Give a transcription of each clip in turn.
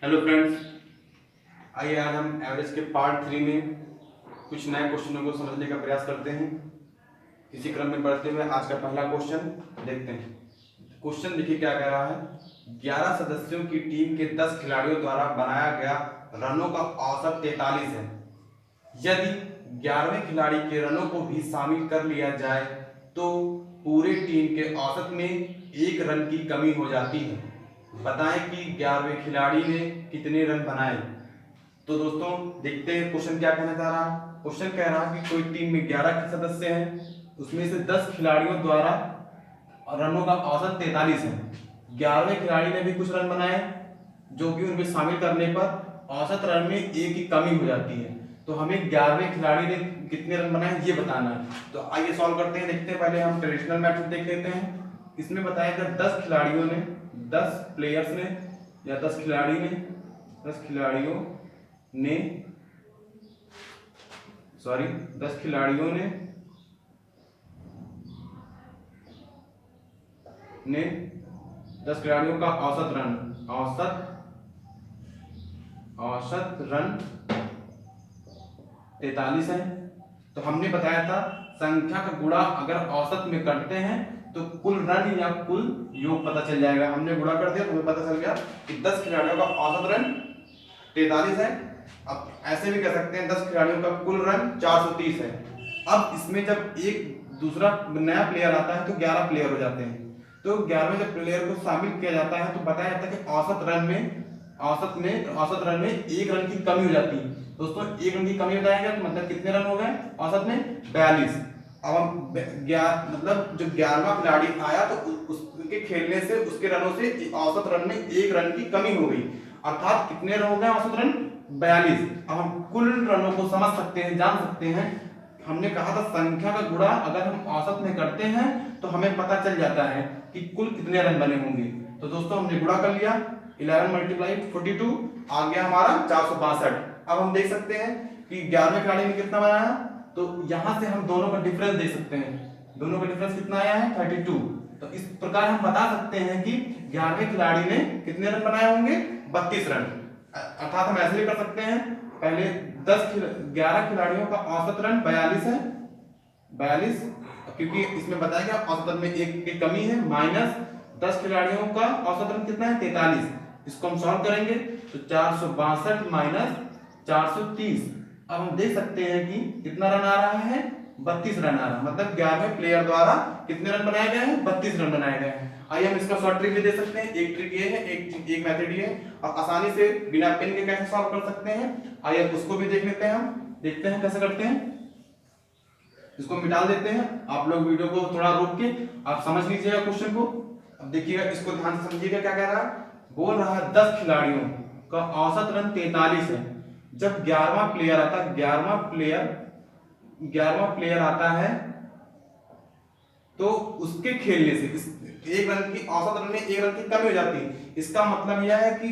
Hello friends, आइए आज हम एवरेज के पार्ट 3 में कुछ नए क्वेश्चनों को समझने का प्रयास करते हैं। इसी क्रम में बढ़ते हुए आज का पहला क्वेश्चन देखते हैं। क्वेश्चन देखिए क्या कह रहा है। 11 सदस्यों की टीम के 10 खिलाड़ियों द्वारा बनाया गया रनों का औसत 43 है। यदि 11वें खिलाड़ी के रनों को भी शामिल कर लिया जाए तो पूरे टीम के औसत में 1 रन की कमी हो जाती है। बताएं कि 11वें खिलाड़ी ने कितने रन बनाए। तो दोस्तों देखते हैं क्वेश्चन क्या कहना चाह रहा है। क्वेश्चन कह रहा है कि कोई टीम में 11 सदस्य हैं, उसमें से 10 खिलाड़ियों द्वारा रनों का औसत 43 है। 11वें खिलाड़ी ने भी कुछ रन बनाए जो कि उनमें शामिल करने पर औसत रन में 1 की कमी हो जाती है। तो हमें 11वें खिलाड़ी ने कितने रन बनाए ये बताना है। तो आइए सॉल्व करते हैं। देखते हैं, पहले हम ट्रेडिशनल मेथड देख लेते हैं। इसमें बताया था 10 खिलाड़ियों ने, 10 प्लेयर्स ने या 10 खिलाड़ियों ने 10 खिलाड़ियों ने 10 खिलाड़ियों का औसत रन 43 है। तो हमने बताया था संख्या का गुणा अगर औसत में करते हैं तो कुल रन या कुल योग पता चल जाएगा। हमने गुणा कर दिया तो हमें पता चल गया कि 10 खिलाड़ियों का औसत रन 43 है। अब ऐसे भी कह सकते हैं 10 खिलाड़ियों का कुल रन 430 है। अब इसमें जब एक दूसरा नया प्लेयर आता है तो 11 प्लेयर हो जाते हैं। तो 11वें जब प्लेयर को शामिल किया जाता है तो बताया जाता है कि औसत रन में 1 रन की कमी हो जाती है। दोस्तों 1 रन की कमी बताएगा तो मतलब कितने रन हो गए औसत में 42। अब हम मतलब जो 11वां खिलाड़ी आया तो उसके खेलने से उसके रनों से औसत रन में 1 रन की कमी हो गई, अर्थात कितने रन हो गए औसत रन 42। अब हम कुल रनों को समझ सकते हैं, जान सकते हैं। हमने कहा था संख्या का गुणा अगर हम औसत में करते हैं तो हमें पता चल जाता है कि कुल कितने रन बने होंगे। तो दोस्तों हमने गुणा कर लिया, 11 × 42 आ गया हमारा 462। अब हम देख सकते हैं कि 11वें खिलाड़ी ने कितना बनाया, तो यहां से हम दोनों का डिफरेंस देख सकते हैं। दोनों का डिफरेंस कितना आया है 32। तो इस प्रकार हम बता सकते हैं कि 11वें खिलाड़ी ने कितने रन बनाए होंगे 32 रन। अर्थात हम ऐसे भी कर सकते हैं, पहले 11 खिलाड़ियों का औसत रन 42 है, 42 क्योंकि इसमें बताया गया औसत रन में 1 की कमी है, माइनस 10 खिलाड़ियों का औसत रन कितना है 43। इसको हम सॉल्व करेंगे तो 462 माइनस 430। अब हम देख सकते हैं कि कितना रन आ रहा है 32 रन आ रहा है। मतलब 11वें प्लेयर द्वारा कितने रन बनाए गए हैं 32 रन बनाए गए हैं। आइए हम इसका शॉर्ट ट्रिक भी दे सकते हैं। एक ट्रिक ये है, एक मेथड ये है। आप आसानी से बिना पेन के कैसे सॉल्व कर सकते हैं, आइए उसको भी देख लेते हैं। हम देखते हैं कैसे करते हैं। इसको मिटा देते हैं। आप लोग वीडियो को थोड़ा रोक के आप समझ लीजिएगा क्वेश्चन को। अब देखिएगा, इसको ध्यान से समझिएगा क्या कह रहा है। बोल रहा है 10 खिलाड़ियों का औसत रन 43 है। जब 11वां प्लेयर आता है, 11वां प्लेयर आता है तो उसके खेलने से 1 रन की औसत रन में 1 रन की कमी हो जाती है। इसका मतलब यह है कि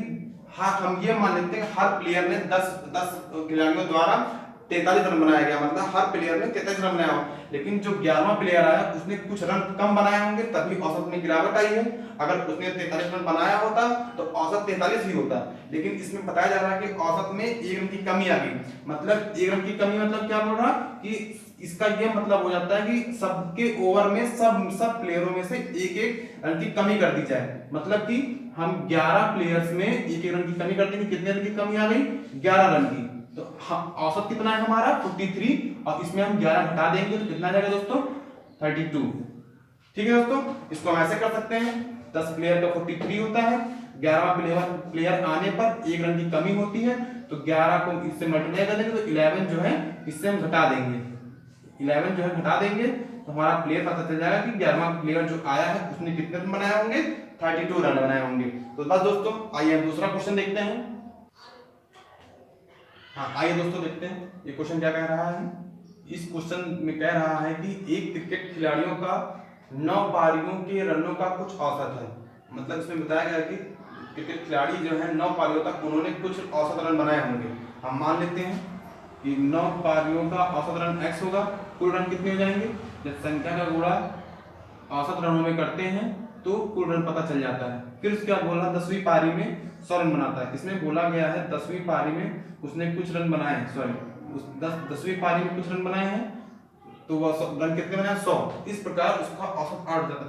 हाँ, हम ये मान लेते हैं हर प्लेयर ने 10 खिलाड़ियों द्वारा 43 रन बनाया गया, मतलब हर प्लेयर ने 43 रन बनाया। लेकिन जो 11वां प्लेयर आया उसने कुछ रन कम बनाए होंगे तभी औसत में गिरावट आई है। अगर उसने 43 रन बनाया होता तो औसत 43 ही होता। लेकिन इसमें बताया जा रहा है कि औसत में 1 रन की कमी आ गई। मतलब 1 रन की कमी मतलब क्या बोल रहा कि इसका यह मतलब हो जाता है कि सबके ओवर में सब प्लेयरों में से 1-1 रन की कमी कर दी जाए। मतलब कि हम 11 प्लेयर्स में 1-1 रन की कमी कर देंगे। कितने रन की कमी आ गई 11 रन की। तो औसत कितना है हमारा 43 और इसमें हम 11 घटा देंगे तो कितना जाएगा दोस्तों 32। ठीक है दोस्तों, इसको हम ऐसे कर सकते हैं। 10 प्लेयर का 43 होता है, 11वां प्लेयर आने पर 1 रन की कमी होती है, तो 11 को इससे मल्टीप्लाई कर देंगे तो 11 जो है इससे हम घटा देंगे। 11 जो है घटा देंगे तो हमारा प्लेयर पता चल जाएगा कि 11वां प्लेयर जो आया है उसने कितने रन बनाए होंगे 32 रन बनाए होंगे। तो बस दोस्तों आइए दूसरा क्वेश्चन देखते हैं। हाँ आइए दोस्तों देखते हैं ये क्वेश्चन क्या कह रहा है। इस क्वेश्चन में कह रहा है कि एक क्रिकेट खिलाड़ियों का 9 पारियों के रनों का कुछ औसत है। मतलब इसमें बताया गया कि क्रिकेट खिलाड़ी जो है 9 पारियों तक उन्होंने कुछ औसत रन बनाए होंगे। हम मान लेते हैं कि 9 पारियों का औसत रन x होगा, कुल रन कितने हो जाएंगे। जब संख्या का गुणा औसत रनों में करते हैं तो कुल रन पता चल जाता है। फिर उसके बाद बोल रहा 10वीं पारी में 100 रन बनाता है। इसमें बोला गया है 10वीं पारी में उसने कुछ रन बनाए हैं, सॉरी उस 10वीं पारी में कुछ रन बनाए हैं, तो वह रन कितने बनाए 100। इस प्रकार उसका औसत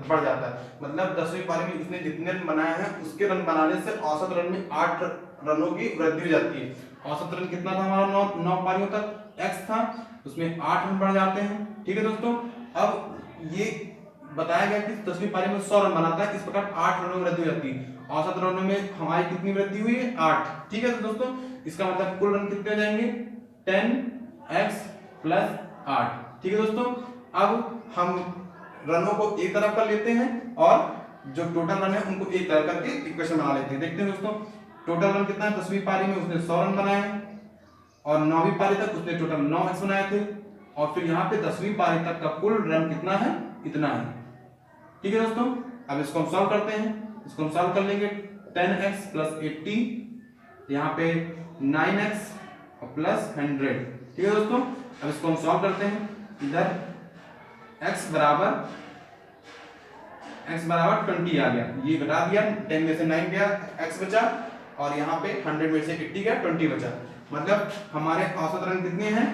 बढ़ जाता है। मतलब 10वीं पारी में उसने जितने रन बनाए हैं उसके रन बनाने से औसत रन में 8 रनों की वृद्धि हो जाती है। औसत रन कितना था हमारा 9 पारियों तक x था, उसमें 8 रन बढ़ जाते हैं। ठीक है दोस्तों, अब ये बताया गया कि 10वीं पारी में 100 रन बनाता है, इस प्रकार 8 रनों में वृद्धि हो जाती है। औसत रनों में हमारी कितनी वृद्धि हुई है 8। ठीक है तो दोस्तों, इसका मतलब कुल रन कितने हो जाएंगे 10x + 8। ठीक है दोस्तों, अब हम रनों को एक तरफ कर लेते हैं और जो टोटल रन है उनको एक तरफ करके इक्वेशन बना लेते हैं। देखते हैं दोस्तों, टोटल रन कितना है 10वीं पारी में उसने 100 रन बनाए हैं और 9वीं पारी तक उसने टोटल 9x बनाए थे, और फिर यहाँ पे 10वीं पारी तक का कुल रन कितना है इतना है। ठीक है दोस्तों, अब इसको हम सॉल्व करते हैं। इसको हम सॉल्व कर लेंगे 10x + 80, यहाँ पे 9x + 100। ठीक है दोस्तों, अब इसको हम सॉल्व करते हैं। इधर x बराबर 20 आ गया, ये घटा दिया, 10 में से 9 गया, x बचा, और यहाँ पे 100 में से 80 गया, 20 बचा। मतलब हमारे औसत रन कितने हैं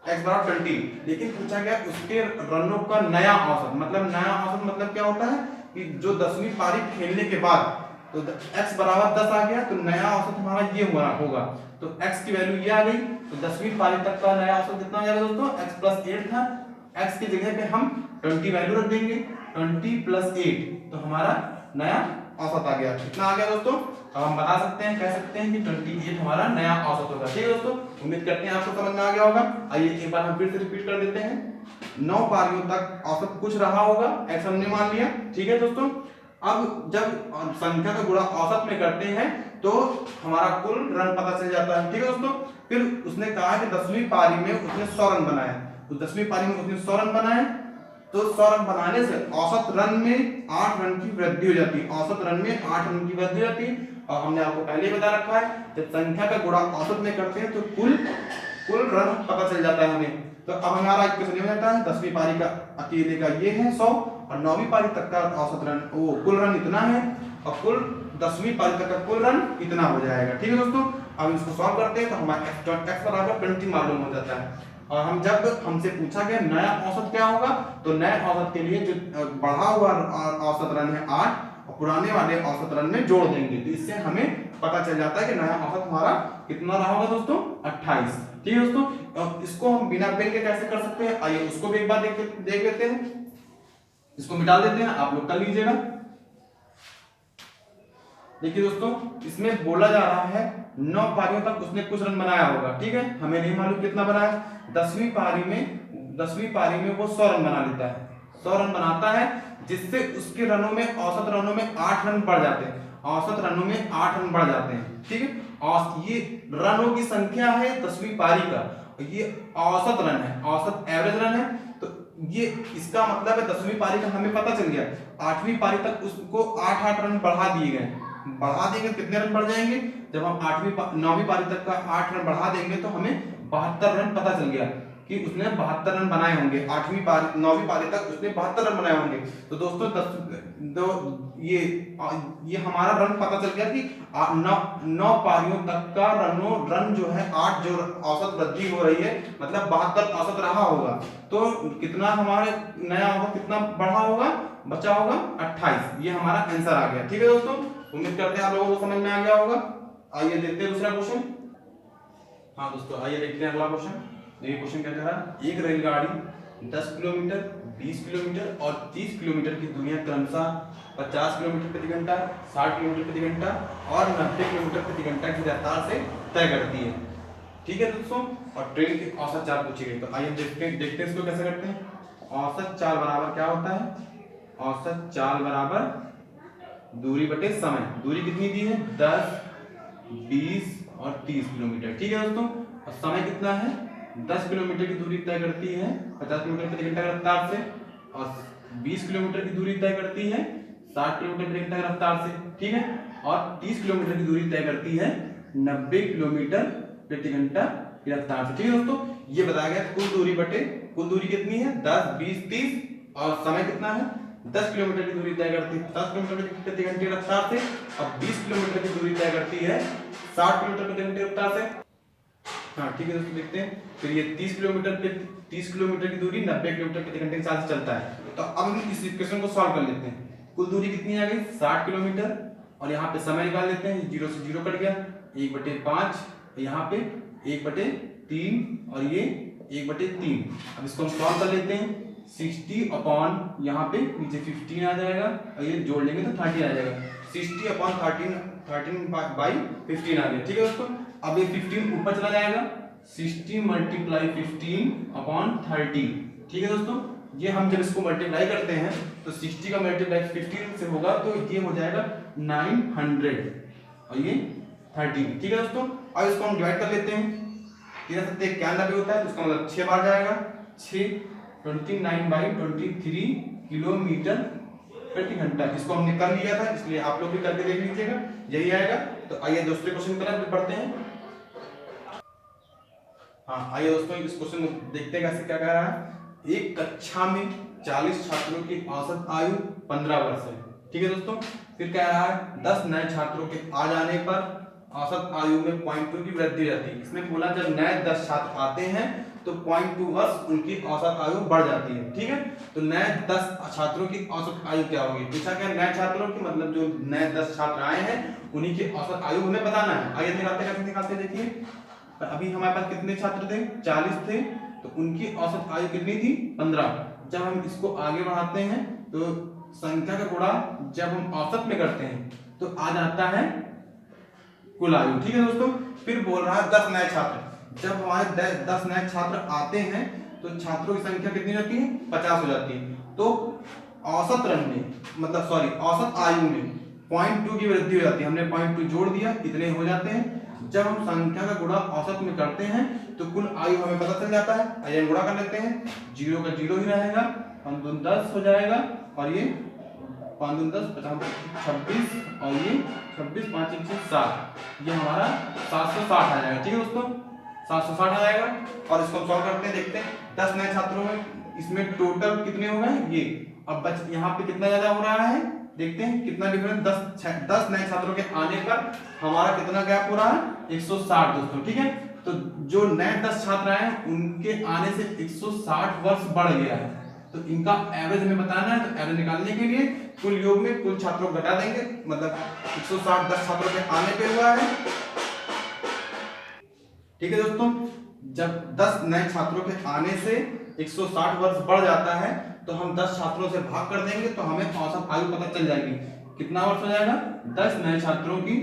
x बराबर 20। लेकिन पूछा गया उसके रनों का नया औसत। मतलब नया औसत मतलब क्या होता है कि जो 10वीं पारी खेलने के बाद तो x बराबर 10 आ गया, तो नया औसत हमारा ये होगा। तो x की वैल्यू ये आ गई, तो 10वीं पारी तक का नया औसत कितना आ जाएगा दोस्तों, x + 8 था। x की जगह पे हम 20 वैल्यू रख देंगे, 20 + 8, तो हमारा नया औसत आ गया। कितना आ गया दोस्तों, अब हम बता सकते हैं, कह सकते हैं कि 28 हमारा नया औसत होगा। ठीक है दोस्तों, उम्मीद करते हैं आपको समझ में आ गया होगा। आइए एक बार हम फिर से रिपीट कर देते हैं। 9 पारियों तक औसत कुछ रहा होगा, x हमने मान लिया। ठीक है दोस्तों, अब जब संख्या का गुणा औसत में करते हैं तो हमारा कुल रन पता चल जाता है। ठीक है दोस्तों, फिर उसने कहा कि 10वीं पारी में उसने 100 रन बनाए, तो 10वीं पारी में उसने 100 रन बनाए, तो 100 रन बनाने से औसत रन में 8 रन की वृद्धि हो जाती है। औसत रन में 8 रन की वृद्धि हो जाती है, और हमने आपको पहले ही बता रखा है जब संख्या का गुणा औसत में करते हैं तो कुल रन पता चल जाता है हमें। तो अब हमारा इक्वेशन हो जाता है 10वीं पारी का अकेले का ये है 100, और 9वीं पारी तक का औसत रन वो कुल रन इतना है, और कुल 10वीं पारी तक का कुल रन इतना हो जाएगा। ठीक है दोस्तों, अब इसको सॉल्व करते हैं तो हमारा x बराबर 20 मालूम हो जाता है। और हम जब हमसे पूछा गया नया औसत क्या होगा, तो नए औसत के लिए जो बढ़ा हुआ औसत रन है 8, और पुराने वाले औसत रन में जोड़ देंगे, तो इससे हमें पता चल जाता है कि नया औसत हमारा कितना रहा होगा दोस्तों 28। ठीक है दोस्तों, इसको हम बिना पेन के कैसे कर सकते हैं, आइए उसको भी एक बार देख लेते हैं। इसको मिटा देते हैं, आप लोग कर लीजिएगा। देखिए दोस्तों, इसमें बोला जा रहा है 9 पारियों तक उसने कुछ रन बनाया होगा। ठीक है, हमें नहीं मालूम कितना बनाया। 10वीं पारी में वो 100 रन बना लेता है, 100 रन बनाता है, जिससे उसके रनों में औसत रनों में 8 रन बढ़ जाते हैं। औसत रनों में 8 रन बढ़ जाते हैं। ठीक है, और ये रनों की संख्या है 10वीं पारी का, ये औसत रन है, औसत एवरेज रन है। तो ये इसका मतलब है 10वीं पारी का हमें पता चल गया। 8वीं पारी तक उसको 8 रन बढ़ा दिए गए। बढ़ा देंगे कितने रन बढ़ जाएंगे, जब हम 9वीं पारी तक का 8 रन बढ़ा देंगे तो हमें 72 रन पता चल गया कि उसने 72 रन बनाए होंगे। 9वीं पारी तक उसने 72 रन बनाए होंगे। तो दोस्तों ये हमारा रन पता चल गया कि 9 पारियों तक का रन जो है 8 जो औसत वृद्धि हो रही है, मतलब 72 औसत रहा होगा। तो कितना हमारे नया होगा, कितना बढ़ा होगा, बचा होगा 28। ये हमारा आंसर आ गया। ठीक है दोस्तों, उम्मीद करते हैं आप लोगों को समझ में आ गया होगा। आइए देखते हैं दूसरा क्वेश्चन। हाँ दोस्तों, आइए देखते हैं अगला क्वेश्चन। ये क्वेश्चन क्या कह रहा है, एक रेलगाड़ी 10 किलोमीटर, 20 किलोमीटर और 30 किलोमीटर की दूरियां क्रमशः 50 किलोमीटर प्रति घंटा, 60 किलोमीटर प्रति घंटा और 90 किलोमीटर प्रति घंटा की रफ्तार से तय करती है। ठीक है दोस्तों, और ट्रेन की औसत चाल पूछी गई। तो आइए देखते हैं इसको कैसे करते हैं। औसत चाल बराबर क्या होता है, औसत चाल बराबर दूरी बटे समय। दूरी कितनी दी है 10, 20 और 30 किलोमीटर। ठीक है दोस्तों, और समय कितना है 10 किलोमीटर की दूरी तय करती है 50 किलोमीटर प्रति घंटा की रफ्तार से, और 20 किलोमीटर की दूरी तय करती है 60 किलोमीटर प्रति घंटा की रफ्तार से। ठीक है, और 30 किलोमीटर की दूरी तय करती है 90 किलोमीटर प्रति घंटा की रफ्तार से। ठीक है दोस्तों, ये बताया गया कुल दूरी कितनी है 10, 20, 30, और समय कितना है 10 किलोमीटर की दूरी तय करती है 50 किलोमीटर प्रति घंटे की रफ्तार से, और 20 किलोमीटर की करती है 60 किलोमीटर प्रति घंटे रफ्तार से। हाँ ठीक है दोस्तों, देखते हैं। फिर ये 30 किलोमीटर की दूरी 90 किलोमीटर प्रति घंटे के साथ चलता है। तो अब हम इस इक्वेशन को सॉल्व कर लेते हैं। कुल दूरी कितनी आ गई 60 किलोमीटर, और यहाँ पे समय निकाल लेते हैं। 0 से 0 कट गया, 1/5, यहाँ पे 1/3 और ये 1/3। अब इसको हम सॉल्व कर लेते हैं। 60 अपॉन यहाँ पे नीचे 15 आ जाएगा, और ये जोड़ लेंगे तो 30 आ जाएगा। 60 अपॉन 13/15 आ गया। ठीक है दोस्तों, अब ये 15 ऊपर चला जाएगा, 60 × 15 अपॉन 30। ठीक है दोस्तों, ये हम जब इसको मल्टीप्लाई करते हैं तो 60 का मल्टीप्लाई 15 से होगा तो ये हो जाएगा 900 और ये 13। ठीक है दोस्तों, अब इसको हम डिवाइड कर लेते हैं। 13 सत्ते 91 होता है, तो इसका मतलब 6 बार जाएगा। 6 29/23 किलोमीटर प्रति घंटा। इसको हमने कर लिया था, इसलिए आप लोग भी करके देख लीजिएगा, यही आएगा। तो आइए दूसरे क्वेश्चन की तरफ पढ़ते हैं। हाँ आइए दोस्तों, इस क्वेश्चन को देखते हैं कैसे क्या कह रहा है। एक कक्षा में 40 छात्रों की औसत आयु 15 वर्ष है। ठीक है दोस्तों, फिर कह रहा है 10 नए छात्रों के आ जाने पर औसत आयु में 0.2 की वृद्धि रहती है। इसमें बोला जब नए 10 छात्र आते हैं तो 0.2 वर्ष उनकी औसत आयु बढ़ जाती है। ठीक है, तो नए 10 छात्रों की औसत आयु क्या होगी। पूछा क्या नए छात्रों की, मतलब जो नए 10 छात्र आए हैं उन्हीं की औसत आयु हमें बताना है। आइए निकालते कैसे निकालते देखिए। अभी हमारे पास कितने छात्र थे 40 थे, तो उनकी औसत आयु कितनी थी 15। जब हम इसको आगे बढ़ाते हैं तो संख्या का गुणा जब हम औसत में करते हैं तो आ जाता है कुल आयु। ठीक है दोस्तों, फिर बोल रहा है 10 नए छात्र। जब हमारे 10 नए छात्र आते हैं तो छात्रों की संख्या कितनी रहती है 50 हो जाती है। तो औसत रन में मतलब सॉरी औसत आयु में 0.2 की वृद्धि हो जाती है। हमने 0.2 जोड़ दिया, इतने हो जाते हैं। जब हम संख्या का गुणा औसत में करते हैं तो कुल आयु हमें पता चल जाता है। आइए गुणा कर लेते हैं। 0 का 0 ही रहेगा, 5 दूनी 10 हो जाएगा, और ये 5 दूनी 10 26 और ये 26 5 1 7, ये हमारा 760 आ जाएगा। ठीक है दोस्तों, 760 आ जाएगा। और इसको सॉल्व करते हैं, देखते हैं 10 नए छात्रों में इसमें टोटल कितने हो गए ये। अब बच यहाँ पे कितना ज्यादा हो रहा है, देखते हैं कितना डिफरेंस। 10 नए छात्रों के आने पर हमारा कितना गैप हो रहा है 160 दोस्तों। ठीक है, तो जो नए 10 छात्र आए उनके आने से 160 वर्ष बढ़ गया है। तो इनका एवरेज हमें बताना है। तो एवरेज निकालने के लिए कुल योग में कुल छात्रों को घटा देंगे, मतलब 160 10 छात्रों के आने पे हुआ है। ठीक है दोस्तों, जब 10 नए छात्रों के आने से 160 वर्ष बढ़ जाता है तो हम 10 छात्रों से भाग कर देंगे तो हमें औसत आयु पता चल जाएगी। कितना वर्ष हो जाएगा 10 नए छात्रों की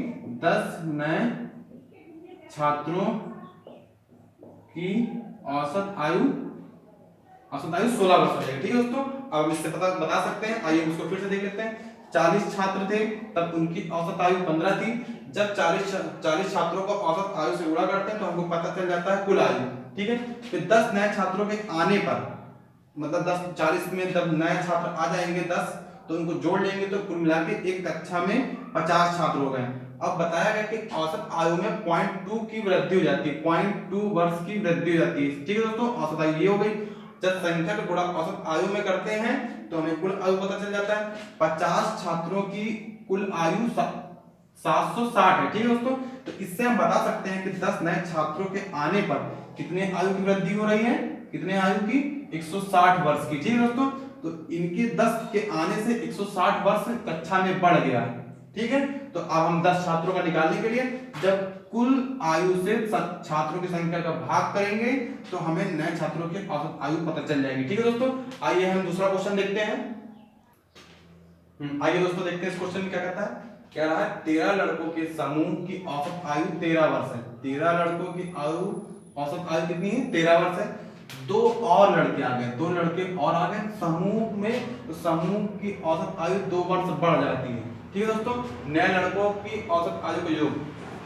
औसत आयु 16 वर्ष हो जाएगी। ठीक है दोस्तों, अब हम इससे बता सकते हैं। आइए उसको फिर से देख लेते हैं। 40 छात्र थे तब उनकी औसत आयु 15 थी। जब 40 छात्रों को औसत आयु से गुणा करते हैं तो हमको पता चल जाता है कुल आयु। ठीक है, फिर 10 नए छात्रों के आने पर मतलब 40 में जब नए छात्र आ जाएंगे 10 तो उनको जोड़ लेंगे तो कुल मिला के एक कक्षा में 50 छात्र हो गए। अब बताया गया कि औसत आयु में 0.2 की वृद्धि हो जाती है, 0.2 वर्ष की वृद्धि हो जाती है। ठीक है दोस्तों, औसत आयु ये हो गई। जब संख्या का गुणा औसत आयु में करते हैं तो हमें कुल आयु पता चल जाता है। 50 छात्रों की कुल आयु 760 है। ठीक है दोस्तों, तो इससे हम बता सकते हैं कि 10 नए छात्रों के आने पर कितने आयु की वृद्धि हो रही है, कितने आयु की 160 वर्ष की। ठीक है दोस्तों, तो इनके 10 के आने से 160 वर्ष कक्षा में बढ़ गया है। ठीक है, तो अब हम 10 छात्रों का निकालने के लिए जब कुल आयु से छात्रों की संख्या का भाग करेंगे तो हमें नए छात्रों की औसत आयु पता चल जाएगी। ठीक है दोस्तों, आइए हम दूसरा क्वेश्चन देखते हैं। आइए दोस्तों देखते हैं इस क्वेश्चन में क्या कहता है। कह रहा है 13 लड़कों के समूह की औसत आयु 13 वर्ष है। 13 लड़कों की औसत आयु कितनी है 13 वर्ष है। 2 और लड़के आ गए, 2 लड़के और आ गए समूह में, तो समूह की औसत आयु 2 वर्ष बढ़ जाती है। ठीक है दोस्तों, नए लड़कों की औसत आयु का योग।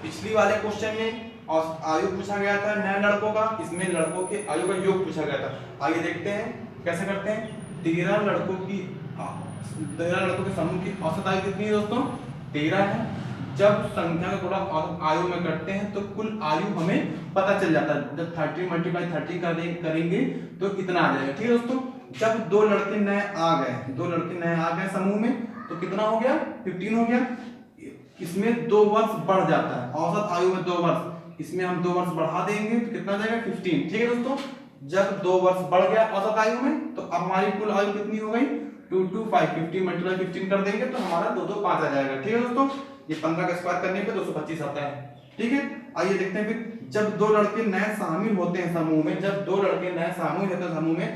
पिछली वाले क्वेश्चन में औसत आयु पूछा गया था नए लड़कों का, इसमें लड़कों के आयु का योग पूछा गया था। आइए देखते हैं कैसे करते हैं। 13 लड़कों के समूह की औसत आयु कितनी है दोस्तों 13 है। जब संख्या का गुणा औसत आयु में करते हैं तो कुल आयु हमें पता चल जाता है। जब 30 × 30 करेंगे तो इतना आ जाएगा। ठीक है दोस्तों, जब 2 लड़के नए आ गए समूह में तो कितना हो गया 15 हो गया। इसमें 2 वर्ष बढ़ जाता है, औसत आयु में 2 वर्ष, इसमें हम 2 वर्ष बढ़ा देंगे तो कितना जाएगा 15। ठीक है दोस्तों, जब 2 वर्ष बढ़ गया औसत आयु में तो अब हमारी कुल आयु कितनी हो गई 225, 50 मल्टीप्लाई 15 कर देंगे तो हमारा 225 आ जाएगा। ठीक है दोस्तों, ये 15 का स्क्वायर करने पे 225 आता है। ठीक है, आइए देखते हैं फिर जब दो लड़के नए शामिल होते हैं समूह में, जब दो लड़के नए शामिल होते हैं समूह में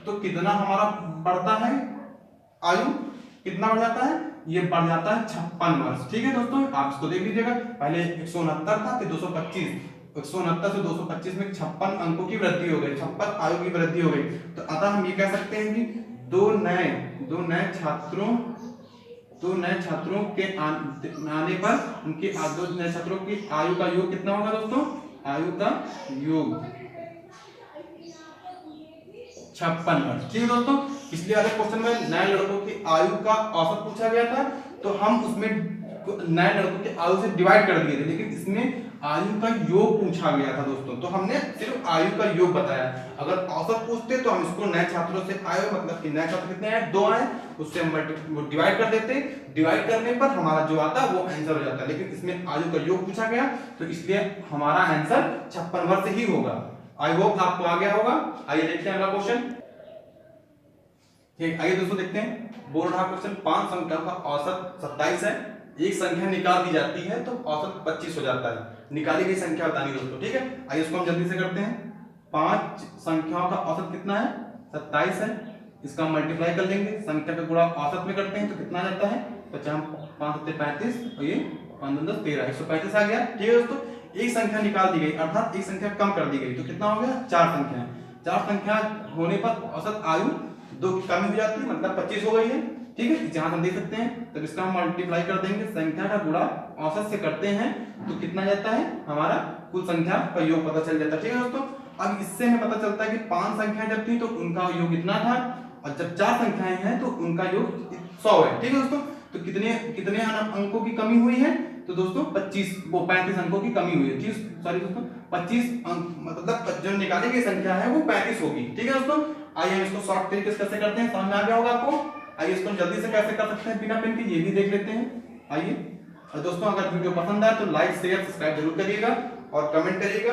तो कितना हमारा बढ़ता है आयु, कितना बढ़ जाता है, ये बढ़ जाता है 56 वर्ष। ठीक है दोस्तों, आप इसको देख लीजिएगा, पहले 169 था फिर 225, 169 से 225 में 56 अंकों की वृद्धि हो गई, 56 आयु की वृद्धि हो गई। तो अतः हम ये कह सकते हैं कि दो नए छात्रों के आने पर उनके दो नए छात्रों की आयु का योग कितना होगा दोस्तों, आयु का योग 56 वर्ष। ठीक है दोस्तों, पिछले वाले क्वेश्चन में नए लड़कों की आयु का औसत पूछा गया था तो हम उसमें नए लड़कों की आयु से डिवाइड कर दिए थे, लेकिन इसमें आयु का योग पूछा गया था दोस्तों, तो हमने सिर्फ आयु का योग बताया। अगर औसत पूछते तो हम इसको नए छात्रों से आयु मतलब कि नए छात्र कितने आए 2 आए, उससे हम डिवाइड कर देते, डिवाइड करने पर हमारा जो आता वो आंसर हो जाता, लेकिन इसमें आयु का योग पूछा गया तो इसलिए हमारा आंसर 56 वर्ष ही होगा। आई होप आपको आ गया होगा। आइए देखते हैं अगला क्वेश्चन। ठीक, आइए दोस्तों देखते हैं, बोल रहा क्वेश्चन 5 संख्या का औसत 27 है, एक संख्या निकाल दी जाती है तो औसत 25 हो जाता है, निकाली गई संख्या बतानी दोस्तों। ठीक है, आइए इसको हम जल्दी से करते हैं। 5 संख्याओं का औसत कितना है 27 है, इसका मल्टीप्लाई कर लेंगे, संख्या का गुणा औसत में करते हैं तो कितना जाता है 5 7 35 और ये 5 10 13 135 आ गया। ठीक है दोस्तों, एक संख्या निकाल दी गई अर्थात एक संख्या कम कर दी गई तो कितना हो गया 4 संख्या, 4 संख्या होने पर औसत आयु 2 की कमी हो जाती है मतलब 25 हो गई है। ठीक है, जहां हम देख सकते हैं तो इसका हम मल्टीप्लाई कर देंगे, संख्या का गुणा औसत से करते हैं तो कितना जाता है हमारा कुल संख्या का योग पता चल जाता है। ठीक है दोस्तों, अब इससे हमें पता चलता है कि 5 संख्या जब थी तो उनका योग इतना था और जब 4 संख्याएं हैं तो उनका योग 100 है। ठीक है दोस्तों, तो कितने अंकों की कमी हुई है तो दोस्तों 35 अंकों की कमी हुई है। सॉरी दोस्तों 25 अंक मतलब जो निकाली गई संख्या है वो 35 होगी। ठीक है दोस्तों, आइए हम इसको शॉर्ट तरीके से कैसे करते हैं समझ में आ गया होगा आपको। आइए इसको जल्दी से कैसे कर सकते हैं बिना पेन के ये भी देख लेते हैं। आइए, और दोस्तों अगर वीडियो पसंद आए तो लाइक शेयर सब्सक्राइब जरूर करिएगा और कमेंट करिएगा।